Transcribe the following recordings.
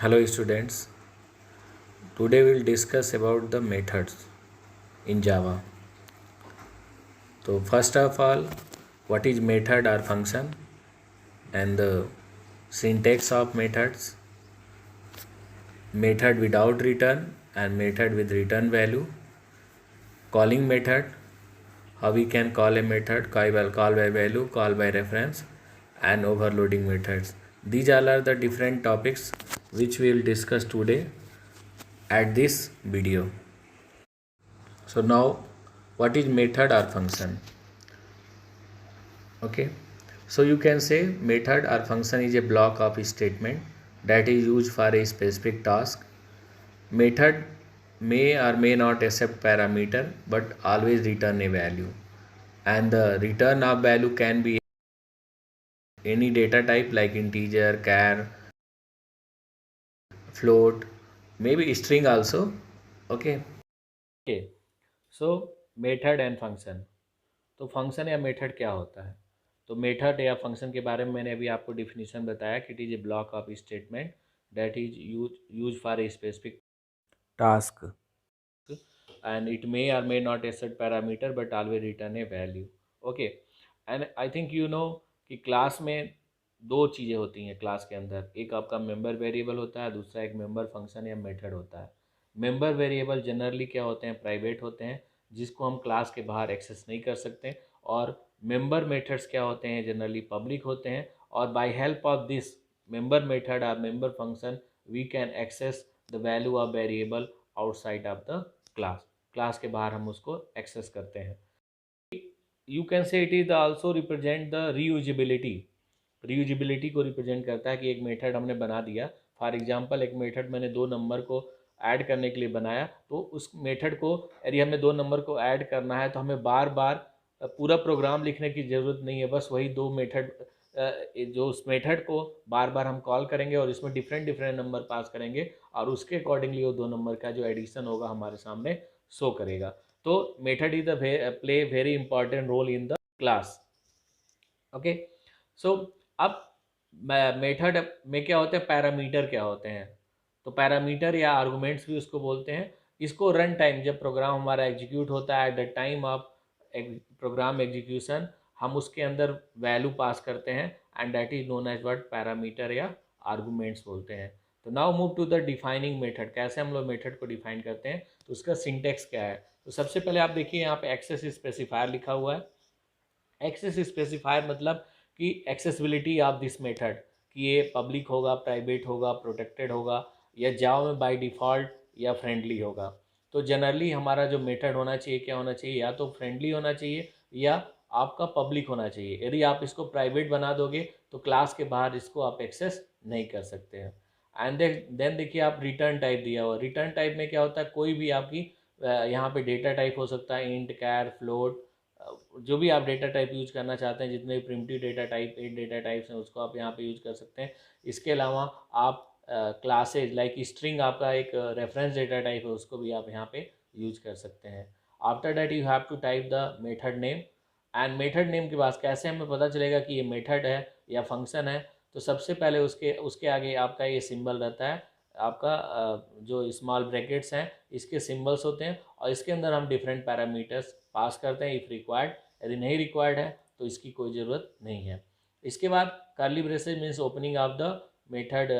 Hello students, today we'll discuss about the methods in Java. So first of all, what is method or function and the syntax of methods, method without return and method with return value, calling method, how we can call a method, call by value, call by reference and overloading methods. These all are the different topics which we will discuss today at this video. So now what is method or function? Okay, so you can say method or function is a block of statement that is used for a specific task. Method may or may not accept parameter but always return a value, and the return of value can be any data type like integer, char, float, maybe string also. Okay. Okay, so method and function. तो function या method क्या होता है? तो method या function के बारे में मैंने अभी आपको डिफिनीशन बताया कि it is a block of statement that is use for a specific task and it may or may not accept parameter but always return a value. Okay, and I think you know कि class में दो चीज़ें होती हैं class के अंदर. एक आपका मेंबर वेरिएबल होता है, दूसरा एक मेंबर फंक्शन या मेथड होता है. मेंबर वेरिएबल जनरली क्या होते हैं, प्राइवेट होते हैं, जिसको हम क्लास के बाहर एक्सेस नहीं कर सकते. और मेंबर मेथड्स क्या होते हैं, जनरली पब्लिक होते हैं. और by help of this member method और member function we can access the value of variable outside of the class के बाहर हम उसको एक्सेस करते हैं. You can say it is also represent the reusability को रिप्रेजेंट करता है कि एक मेथड हमने बना दिया. फॉर एग्जांपल एक मेथड मैंने दो नंबर को ऐड करने के लिए बनाया, तो उस मेथड को यदि हमें दो नंबर को ऐड करना है तो हमें बार बार पूरा प्रोग्राम लिखने की ज़रूरत नहीं है. बस वही दो मेथड, जो उस मेथड को बार बार हम कॉल करेंगे और इसमें डिफरेंट डिफरेंट नंबर पास करेंगे और उसके अकॉर्डिंगली वो दो नंबर का जो एडिशन होगा हमारे सामने शो करेगा. तो method is the play very important role in the class. Okay, so अब मेथड में क्या होते हैं, पैरामीटर क्या होते हैं. तो पैरामीटर या आर्गुमेंट्स भी उसको बोलते हैं. इसको रन टाइम, जब प्रोग्राम हमारा एग्जीक्यूट होता है, at the time of program execution हम उसके अंदर वैल्यू पास करते हैं and that is known as what, parameter या आर्गुमेंट्स बोलते हैं. तो now move to the defining method. कैसे हम लोग मेथड को डिफाइन करते हैं, तो उसका सिंटेक्स क्या है. तो सबसे पहले आप देखिए यहाँ पे एक्सेस स्पेसिफायर लिखा हुआ है. एक्सेस स्पेसिफायर मतलब कि एक्सेसिबिलिटी ऑफ दिस मेथड, कि ये पब्लिक होगा, प्राइवेट होगा, प्रोटेक्टेड होगा, या जावा में बाय डिफ़ॉल्ट या फ्रेंडली होगा. तो जनरली हमारा जो मेथड होना चाहिए, क्या होना चाहिए, या तो फ्रेंडली होना चाहिए या आपका पब्लिक होना चाहिए. यदि आप इसको प्राइवेट बना दोगे तो क्लास के बाहर इसको आप एक्सेस नहीं कर सकते हैं. एंड देन देखिए आप रिटर्न टाइप दिया हुआ. रिटर्न टाइप में क्या होता है, कोई भी आपकी यहाँ पे डेटा टाइप हो सकता है, इंट, कैर, फ्लोट, जो भी आप डेटा टाइप यूज करना चाहते हैं, जितने भी primitive data type, 8 data types हैं, उसको आप यहाँ पे यूज कर सकते हैं. इसके अलावा आप क्लासेज लाइक स्ट्रिंग, आपका एक रेफरेंस डेटा टाइप है, उसको भी आप यहाँ पे यूज कर सकते हैं. After that you have to type the method name. And method name के बाद कैसे हमें पता चलेगा कि ये मेथड है या फंक्शन है, तो सबसे पहले उसके उसके आगे आपका ये सिंबल रहता है, आपका जो स्मॉल ब्रैकेट्स हैं इसके सिंबल्स होते हैं, और इसके अंदर हम डिफरेंट पैरामीटर्स पास करते हैं इफ़ रिक्वायर्ड. यदि नहीं रिक्वायर्ड है तो इसकी कोई ज़रूरत नहीं है. इसके बाद curly braces means opening of the method,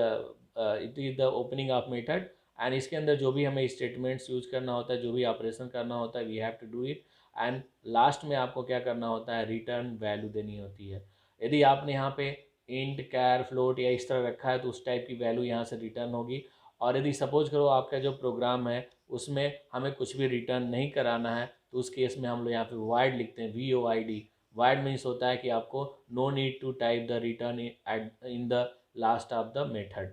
it is the opening of method. And इसके अंदर जो भी हमें स्टेटमेंट्स यूज करना होता है, जो भी ऑपरेशन करना होता है, we have to do it. And last में आपको क्या करना होता है, रिटर्न वैल्यू देनी होती है. यदि आपने यहाँ पे इंट, कैर, फ्लोट या इस तरह रखा है तो उस टाइप की वैल्यू यहाँ से रिटर्न होगी. और यदि सपोज करो आपका जो प्रोग्राम है उसमें हमें कुछ भी रिटर्न नहीं कराना है, तो उस केस में हम लोग यहाँ पे वाइड लिखते हैं, VOID. वाइड मीन्स होता है कि आपको no need to type the return in the last of the method.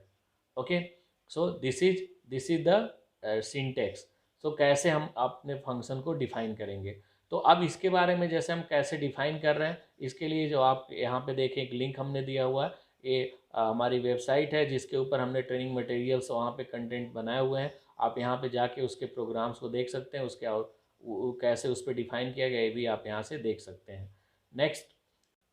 Okay, so this is the syntax. So कैसे हम अपने फंक्शन को डिफाइन करेंगे. तो अब इसके बारे में जैसे हम कैसे डिफाइन कर रहे हैं, इसके लिए जो आप यहाँ पे देखें एक लिंक हमने दिया हुआ है, ये हमारी वेबसाइट है जिसके ऊपर हमने ट्रेनिंग मटेरियल्स वहाँ पे कंटेंट बनाए हुए हैं. आप यहाँ पे जाके उसके प्रोग्राम्स को देख सकते हैं, उसके कैसे उस पर डिफ़ाइन किया गया ये भी आप यहाँ से देख सकते हैं. नेक्स्ट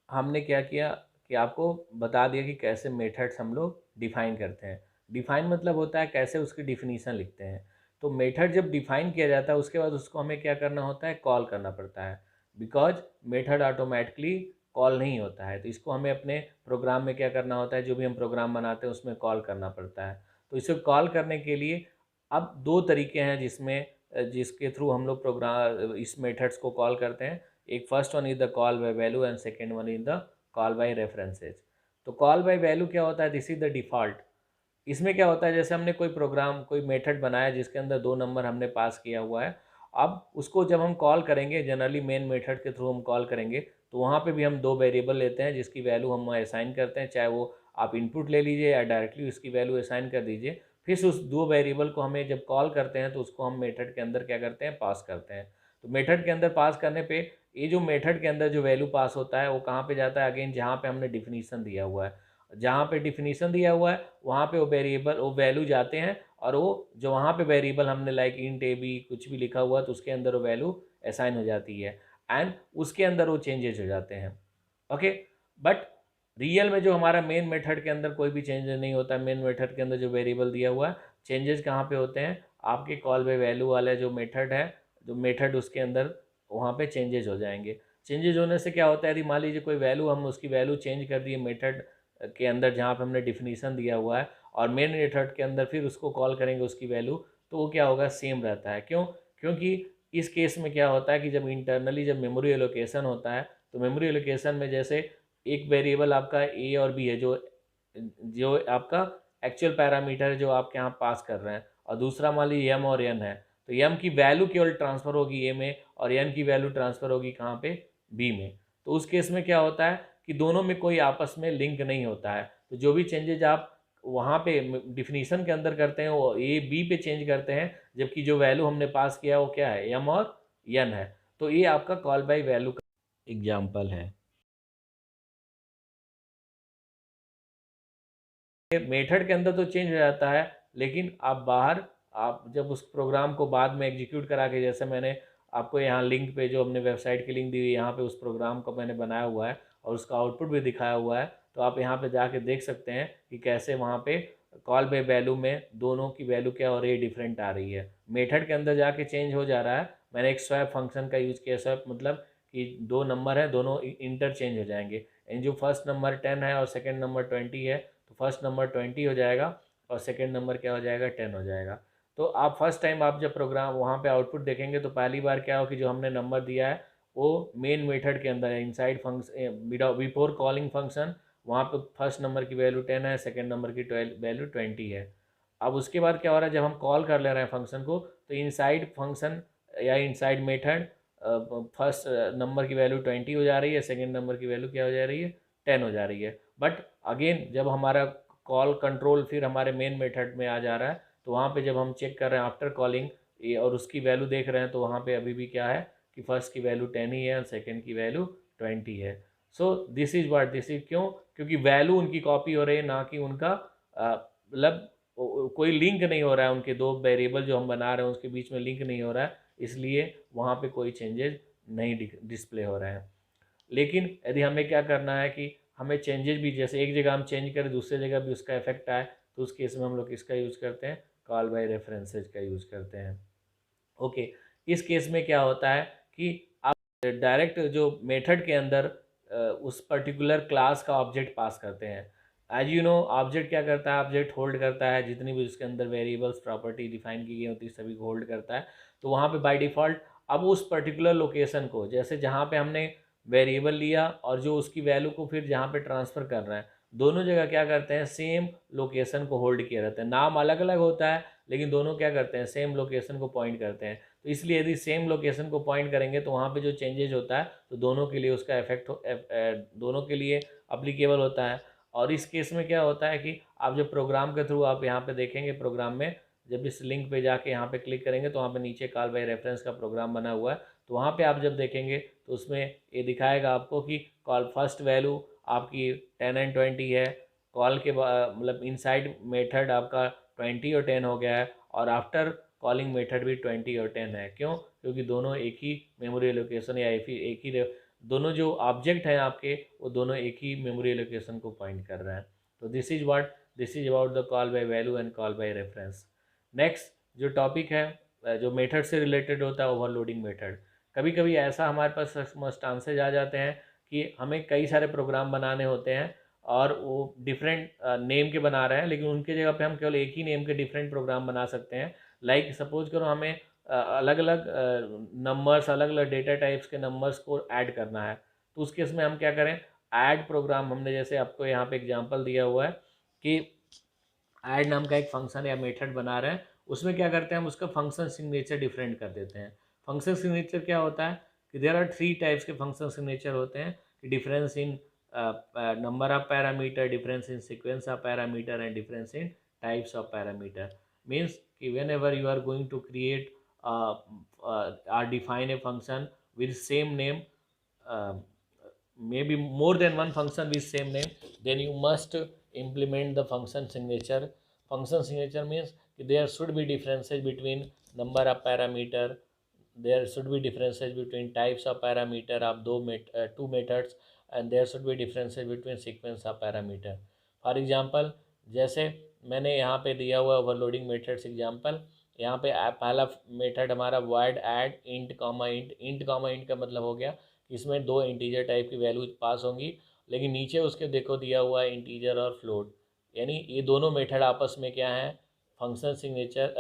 हमने क्या किया कि आपको बता दिया कि कैसे मेथड्स हम लोग डिफ़ाइन करते हैं. डिफाइन मतलब होता है कैसे उसकी डिफिनीशन लिखते हैं। तो मेथड जब डिफाइन किया जाता है उसके बाद उसको हमें क्या करना होता है, कॉल करना पड़ता है, बिकॉज मेथड ऑटोमेटिकली कॉल नहीं होता है। तो इसको हमें अपने प्रोग्राम में क्या करना होता है, जो भी हम प्रोग्राम बनाते हैं उसमें कॉल करना पड़ता है। तो इसे कॉल करने के लिए अब दो तरीके हैं जिसमें जिसके थ्रू हम लोग प्रोग्राम इस मेथड्स को कॉल करते हैं। एक first one is the call by value and second one is the call by references. तो कॉल बाय वैल्यू क्या होता है, दिस इज द डिफ़ॉल्ट। इसमें क्या होता है, जैसे हमने कोई प्रोग्राम कोई मेथड बनाया जिसके अंदर दो नंबर हमने पास किया हुआ है, अब उसको जब हम कॉल करेंगे, जनरली मेन मेथड के थ्रू हम कॉल करेंगे, तो वहाँ पे भी हम दो वेरिएबल लेते हैं जिसकी वैल्यू हम असाइन करते हैं, चाहे वो आप इनपुट ले लीजिए या डायरेक्टली उसकी वैल्यू असाइन कर दीजिए। फिर उस दो वेरिएबल को हमें जब कॉल करते हैं तो उसको हम मेथड के अंदर क्या करते हैं, पास करते हैं। तो मेथड के अंदर पास करने पे ये जो मेथड के अंदर जो वैल्यू पास होता है वो कहाँ पे जाता है, अगेन जहाँ पे हमने डिफिनीसन दिया हुआ है। जहाँ पे डिफिनीसन दिया हुआ है वहाँ पे वो वेरिएबल वो वैल्यू जाते हैं, और वो जो वहाँ पे वेरिएबल हमने लाइक इंट ए बी कुछ भी लिखा हुआ तो उसके अंदर वो वैल्यू असाइन हो जाती है, एंड उसके अंदर वो चेंजेस हो जाते हैं। ओके, बट रियल में जो हमारा मेन मेथड के अंदर कोई भी चेंजेस नहीं होता। मेन मेथड के अंदर जो वेरिएबल दिया हुआ है, चेंजेस कहाँ पे होते हैं, आपके कॉल बाय वैल्यू वाला जो मेथड है, जो मेथड उसके अंदर वहाँ पे चेंजेस हो जाएंगे। चेंजेस होने से क्या होता है, यदि मान लीजिए कोई वैल्यू हम उसकी वैल्यू चेंज कर दिए मेथड के अंदर जहाँ पे हमने डिफिनीसन दिया हुआ है, और मेन मेथड के अंदर फिर उसको कॉल करेंगे उसकी वैल्यू, तो वो क्या होगा, सेम रहता है। क्यों? क्योंकि इस केस में क्या होता है कि जब इंटरनली जब मेमोरी एलोकेशन होता है, तो मेमोरी एलोकेशन में जैसे एक वेरिएबल आपका ए और बी है, जो जो आपका एक्चुअल पैरामीटर है जो आप यहाँ पास कर रहे हैं, और दूसरा मान लीजिए एम और एन है, तो एम की वैल्यू केवल ट्रांसफ़र होगी ए में, और एन की वैल्यू ट्रांसफ़र होगी कहाँ पे, बी में। तो उस केस में क्या होता है कि दोनों में कोई आपस में लिंक नहीं होता है। तो जो भी चेंजेज आप वहाँ पे डिफिनीशन के अंदर करते हैं वो ए बी पे चेंज करते हैं, जबकि जो वैल्यू हमने पास किया वो क्या है, एम और एन है। तो ये आपका कॉल बाय वैल्यू का एग्जाम्पल है। मेथड के अंदर तो चेंज हो जाता है, लेकिन आप बाहर आप जब उस प्रोग्राम को बाद में एग्जीक्यूट करा के, जैसे मैंने आपको यहाँ लिंक पे जो हमने वेबसाइट की लिंक दी हुई, यहाँ पे उस प्रोग्राम को मैंने बनाया हुआ है और उसका आउटपुट भी दिखाया हुआ है, तो आप यहाँ पे जाके देख सकते हैं कि कैसे वहाँ पे कॉल बाय वैल्यू में दोनों की वैल्यू क्या हो रही है, डिफरेंट आ रही है। मेथड के अंदर जाके चेंज हो जा रहा है। मैंने एक स्वैप फंक्शन का यूज़ किया। स्वैप मतलब कि दो नंबर हैं, दोनों इंटरचेंज हो जाएंगे। एंड जो फर्स्ट नंबर 10 है और सेकेंड नंबर 20 है, तो फर्स्ट नंबर 20 हो जाएगा और सेकेंड नंबर क्या हो जाएगा, 10 हो जाएगा। तो आप फर्स्ट टाइम आप जब प्रोग्राम वहाँ पे आउटपुट देखेंगे तो पहली बार क्या हो कि जो हमने नंबर दिया है वो मेन मेथड के अंदर है, inside function before calling function, वहाँ पे फर्स्ट नंबर की वैल्यू 10 है, सेकेंड नंबर की वैल्यू 20 है। अब उसके बाद क्या हो रहा है, जब हम कॉल कर ले रहे हैं फंक्शन को, तो इनसाइड फंक्शन या इनसाइड मेथड फर्स्ट नंबर की वैल्यू 20 हो जा रही है, सेकेंड नंबर की वैल्यू क्या हो जा रही है, 10 हो जा रही है। बट अगेन जब हमारा कॉल कंट्रोल फिर हमारे मेन मेथड में आ जा रहा है, तो वहाँ पे जब हम चेक कर रहे हैं आफ्टर कॉलिंग और उसकी वैल्यू देख रहे हैं, तो वहाँ पे अभी भी क्या है कि फर्स्ट की वैल्यू 10 ही है और सेकेंड की वैल्यू 20 है। सो this is what, this is क्यों, क्योंकि वैल्यू उनकी कॉपी हो रही है, ना कि उनका मतलब कोई लिंक नहीं हो रहा है, उनके दो वेरिएबल जो हम बना रहे हैं उसके बीच में लिंक नहीं हो रहा है, इसलिए वहाँ पे कोई चेंजेस नहीं डिस्प्ले हो रहे हैं। लेकिन यदि हमें क्या करना है कि हमें चेंजेस भी, जैसे एक जगह हम चेंज करें दूसरी जगह भी उसका इफेक्ट आए, तो उस केस में हम लोग किसका यूज़ करते हैं, कॉल बाय रेफरेंसेज का यूज़ करते हैं। ओके, इस केस में क्या होता है कि आप डायरेक्ट जो मेथड के अंदर उस पर्टिकुलर क्लास का ऑब्जेक्ट पास करते हैं। एज यू नो ऑब्जेक्ट क्या करता है, ऑब्जेक्ट होल्ड करता है जितनी भी उसके अंदर वेरिएबल्स प्रॉपर्टी डिफाइन की गई होती है सभी को होल्ड करता है। तो वहाँ पे बाय डिफ़ॉल्ट अब उस पर्टिकुलर लोकेशन को, जैसे जहाँ पे हमने वेरिएबल लिया और जो उसकी वैल्यू को फिर जहाँ पे ट्रांसफ़र कर रहे हैं, दोनों जगह क्या करते हैं, सेम लोकेशन को होल्ड किया रहता है। नाम अलग अलग होता है लेकिन दोनों क्या करते हैं, सेम लोकेशन को पॉइंट करते हैं। तो इसलिए यदि सेम लोकेशन को पॉइंट करेंगे तो वहाँ पे जो चेंजेज होता है तो दोनों के लिए उसका इफेक्ट दोनों के लिए अप्लीकेबल होता है। और इस केस में क्या होता है कि आप जब प्रोग्राम के थ्रू आप यहाँ पे देखेंगे, प्रोग्राम में जब इस लिंक पे जाके यहाँ पे क्लिक करेंगे तो वहाँ पे नीचे कॉल बाय रेफरेंस का प्रोग्राम बना हुआ है। तो वहाँ पे आप जब देखेंगे तो उसमें ये दिखाएगा आपको कि कॉल फर्स्ट वैल्यू आपकी 10 एंड 20 है, कॉल के मतलब इनसाइड मेथड आपका 20 और 10 हो गया है, और आफ्टर कॉलिंग मेथड भी 20 और 10 है। क्यों? क्योंकि दोनों एक ही मेमोरी लोकेशन या एक ही दोनों जो ऑब्जेक्ट हैं आपके वो दोनों एक ही मेमोरी लोकेशन को पॉइंट कर रहे हैं। तो this is what, this is about the call by value and call by reference. Next जो टॉपिक है जो मेथड से रिलेटेड होता है, ओवरलोडिंग मेथड। कभी कभी ऐसा हमारे पास सर्कमस्टांसेज आ जाते हैं कि हमें कई सारे प्रोग्राम बनाने होते हैं और वो डिफरेंट नेम के बना रहे हैं, लेकिन उनके जगह पे हम केवल एक ही नेम के डिफरेंट प्रोग्राम बना सकते हैं। लाइक सपोज करो हमें अलग अलग नंबर्स, अलग अलग डेटा टाइप्स के नंबर्स को ऐड करना है, तो उस केस में हम क्या करें, ऐड प्रोग्राम हमने जैसे आपको यहाँ पे एग्जांपल दिया हुआ है कि ऐड नाम का एक फंक्शन या मेथड बना रहे हैं, उसमें क्या करते हैं हम उसका फंक्शन सिग्नेचर डिफरेंट कर देते हैं। फंक्शन सिग्नेचर क्या होता है कि देयर आर 3 टाइप्स के फंक्शन सिग्नेचर होते हैं कि difference in number of parameter, difference in sequence of parameter and difference in types of parameter. Means कि whenever you are going to create or define a function with same name, maybe more than one function with same name, then you must implement the function signature. Function signature means there should be differences between number of parameter, there should be differences between types of parameter of two methods, and there should be differences between sequence of parameter. For example, जैसे मैंने यहाँ पे दिया हुआ overloading methods example, यहाँ पे पहला method हमारा void add int comma int. Int comma int का मतलब हो गया कि इसमें दो इंटीजर टाइप की वैल्यूज पास होंगी, लेकिन नीचे उसके देखो दिया हुआ है इंटीजर और फ्लोट, यानी ये दोनों मेथड आपस में क्या है, function signature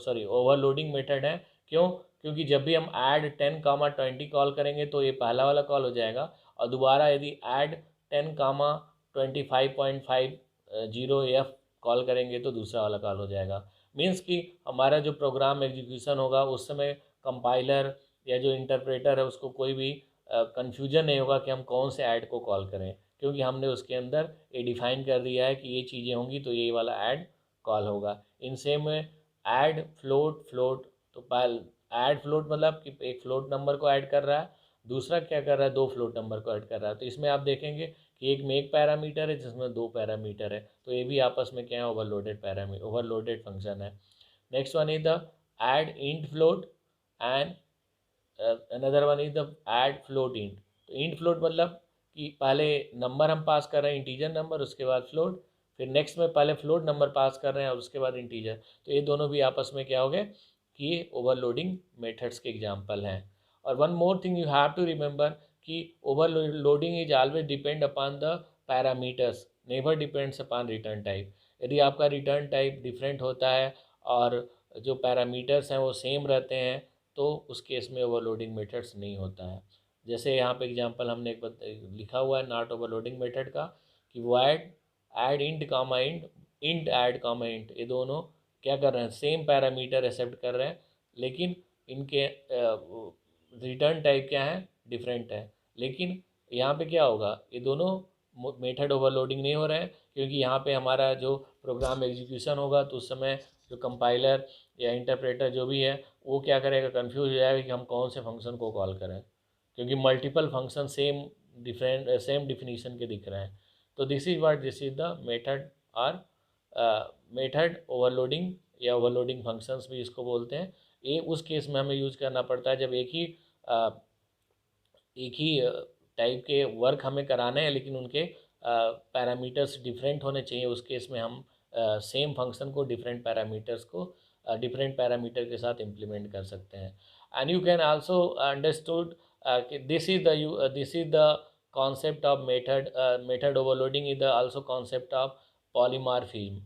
sorry overloading method है। क्यों? क्योंकि जब भी हम ऐड 10, 20 कॉल करेंगे तो ये पहला वाला कॉल हो जाएगा, और दोबारा यदि ऐड 10, 25.50 कॉल करेंगे तो दूसरा वाला कॉल हो जाएगा। मीन्स कि हमारा जो प्रोग्राम एग्जीक्यूशन होगा उस समय कंपाइलर या जो इंटरप्रेटर है उसको कोई भी कन्फ्यूजन नहीं होगा कि हम कौन से ऐड को कॉल करें, क्योंकि हमने उसके अंदर ये डिफाइन कर दिया है कि ये चीज़ें होंगी तो ये वाला ऐड कॉल होगा। इन सेम में ऐड फ्लोट, तो ऐड फ्लोट मतलब कि एक फ्लोट नंबर को ऐड कर रहा है, दूसरा क्या कर रहा है, दो फ्लोट नंबर को ऐड कर रहा है। तो इसमें आप देखेंगे कि एक में एक पैरामीटर है जिसमें दो पैरामीटर है, तो ये भी आपस में क्या है, ओवरलोडेड फंक्शन है। Next one is the add int float and another one is the add float int. तो इंट फ्लोट मतलब कि पहले नंबर हम पास कर रहे हैं इंटीजर नंबर, उसके बाद फ्लोट, फिर नेक्स्ट में पहले फ्लोट नंबर पास कर रहे हैं और उसके बाद इंटीजर। तो ये दोनों भी आपस में क्या हो गए कि ये ओवरलोडिंग मेथड्स के एग्जांपल हैं। और one more thing you have to remember कि overloading is always depend upon the parameters, never depends upon return type. यदि आपका रिटर्न टाइप डिफरेंट होता है और जो पैरामीटर्स हैं वो सेम रहते हैं तो उस केस में ओवरलोडिंग मेथड्स नहीं होता है। जैसे यहाँ पे एग्जांपल हमने एक लिखा हुआ है नॉट ओवरलोडिंग मेथड का कि void ऐड इंट कामा इंट, इंट ऐड कामा इंट, ये दोनों क्या कर रहे हैं, सेम पैरामीटर एक्सेप्ट कर रहे हैं, लेकिन इनके रिटर्न टाइप क्या है, डिफरेंट है। लेकिन यहाँ पे क्या होगा, ये दोनों मेथड ओवरलोडिंग नहीं हो रहे हैं, क्योंकि यहाँ पे हमारा जो प्रोग्राम एग्जीक्यूशन होगा तो उस समय जो कंपाइलर या इंटरप्रेटर जो भी है वो क्या करेगा, कंफ्यूज हो जाएगा कि हम कौन से फंक्शन को कॉल करें, क्योंकि मल्टीपल फंक्शन सेम डिफिनीशन के दिख रहे हैं। तो दिस इज द मेथड और मेथड ओवरलोडिंग या ओवरलोडिंग फंक्शंस भी इसको बोलते हैं। ये उस केस में हमें यूज करना पड़ता है जब एक ही टाइप के वर्क हमें कराने हैं लेकिन उनके पैरामीटर्स डिफरेंट होने चाहिए। उस केस में हम सेम फंक्शन को डिफरेंट पैरामीटर के साथ इम्प्लीमेंट कर सकते हैं। And you can also understood this is the concept of method overloading is the also concept of polymorphism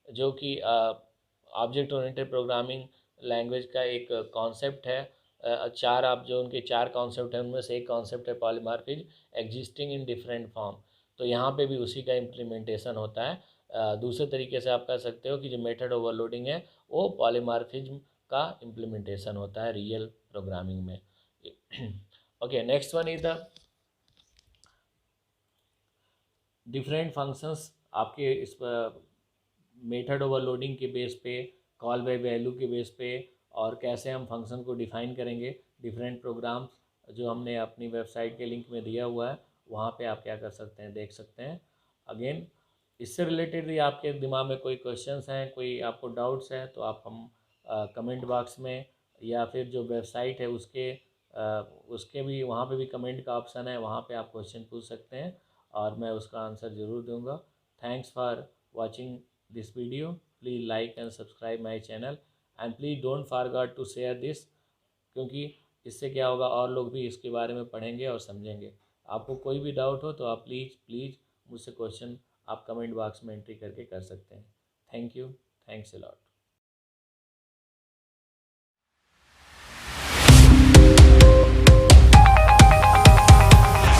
जो कि ऑब्जेक्ट ओरिएंटेड प्रोग्रामिंग लैंग्वेज का एक कॉन्सेप्ट है। चार आप जो उनके चार कॉन्सेप्ट हैं उनमें से एक कॉन्सेप्ट है polymorphism, existing in different form. तो यहाँ पे भी उसी का इम्प्लीमेंटेशन होता है। दूसरे तरीके से आप कह सकते हो कि जो मेथड ओवरलोडिंग है वो पॉलीमॉर्फिज्म का इम्प्लीमेंटेशन होता है रियल प्रोग्रामिंग में। Okay, next one is the different functions. आपके इस मेथड ओवरलोडिंग के बेस पे, कॉल बाय वैल्यू के बेस पे, और कैसे हम फंक्शन को डिफ़ाइन करेंगे, डिफरेंट प्रोग्राम्स जो हमने अपनी वेबसाइट के लिंक में दिया हुआ है वहाँ पे आप क्या कर सकते हैं, देख सकते हैं। अगेन इससे रिलेटेड भी आपके दिमाग में कोई क्वेश्चंस हैं, कोई आपको डाउट्स हैं तो आप हम कमेंट बॉक्स में या फिर जो वेबसाइट है उसके भी वहाँ पे भी कमेंट का ऑप्शन है, वहाँ पे आप क्वेश्चन पूछ सकते हैं और मैं उसका आंसर ज़रूर दूंगा। Thanks for watching this video. Please like and subscribe my channel and please don't forget to share this, क्योंकि इससे क्या होगा और लोग भी इसके बारे में पढ़ेंगे और समझेंगे। आपको कोई भी डाउट हो तो आप प्लीज़ मुझसे क्वेश्चन आप कमेंट बॉक्स में एंट्री करके कर सकते हैं। Thank you, thanks a lot.